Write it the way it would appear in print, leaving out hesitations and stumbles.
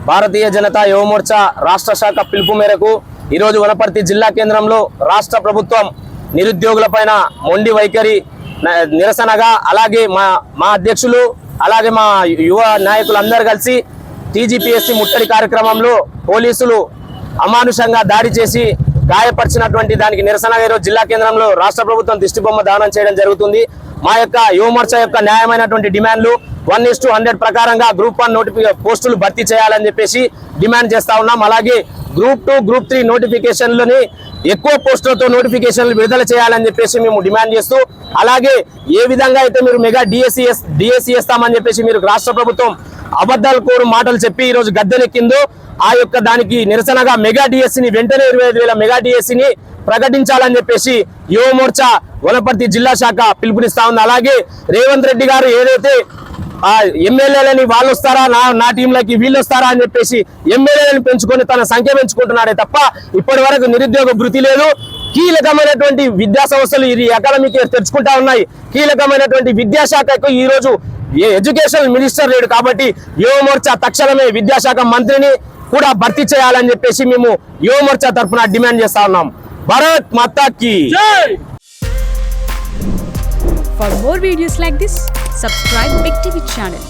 భారతీయ జనతా యువ మోర్చా రాష్ట్ర శాఖ పిలుపు మేరకు ఈరోజు వనపర్తి జిల్లా కేంద్రంలో రాష్ట్ర ప్రభుత్వం నిరుద్యోగులపైన మొండి వైఖరి నిరసనగా అలాగే మా అధ్యక్షులు అలాగే మా యువ నాయకులందరూ కలిసి టీజీపీఎస్సీ ముట్టడి కార్యక్రమంలో పోలీసులు అమానుషంగా దాడి చేసి గాయపరిచినటువంటి దానికి నిరసనగా ఈరోజు జిల్లా కేంద్రంలో రాష్ట్ర ప్రభుత్వం దిష్టిబొమ్మ దహనం చేయడం జరుగుతుంది. మా యొక్క యువ మోర్చా యొక్క న్యాయమైనటువంటి డిమాండ్లు 1:100 ప్రకారంగా గ్రూప్ 1 పోస్టులు భర్తీ చేయాలని చెప్పేసి డిమాండ్ చేస్తా ఉన్నాం. అలాగే గ్రూప్ 2, గ్రూప్ 3 నోటిఫికేషన్లని ఎక్కువ పోస్టులతో నోటిఫికేషన్లు విడుదల చేయాలని చెప్పేసి మేము డిమాండ్ చేస్తూ, అలాగే ఏ విధంగా అయితే మీరు మెగా డిఎస్సి ఇస్తామని చెప్పేసి మీరు రాష్ట్ర ప్రభుత్వం అబద్ధాలు కోరు మాటలు చెప్పి ఈరోజు గద్దెనెక్కిందో ఆ యొక్క దానికి నిరసనగా మెగా డిఎస్సిని వెంటనే 25,000 మెగా డిఎస్సిని ప్రకటించాలని చెప్పేసి యువ మోర్చా వనపర్తి జిల్లా శాఖ పిలుపునిస్తా ఉంది. అలాగే రేవంత్ రెడ్డి గారు ఏదైతే ఎమ్మెల్యేలని వాళ్ళు వస్తారా నా టీంలోకి వీళ్ళు వస్తారా అని చెప్పేసి ఎమ్మెల్యేలను పెంచుకొని తన సంఖ్య పెంచుకుంటున్నాడే తప్ప ఇప్పటి వరకు నిరుద్యోగ భృతి లేదు. కీలకమైనటువంటి విద్యా సంస్థలు ఈ అకాడమిక్ ఇయర్ తెరుచుకుంటా ఉన్నాయి. కీలకమైనటువంటి విద్యాశాఖకు ఈ రోజు ఎడ్యుకేషన్ మినిస్టర్ లేడు కాబట్టి యువ మోర్చా తక్షణమే విద్యాశాఖ మంత్రిని కూడా భర్తీ చేయాలని చెప్పేసి మేము యువ మోర్చా తరఫున డిమాండ్ చేస్తా ఉన్నాం. భారత్ మాతా కీ జై. For more videos like this, subscribe Big TV channel.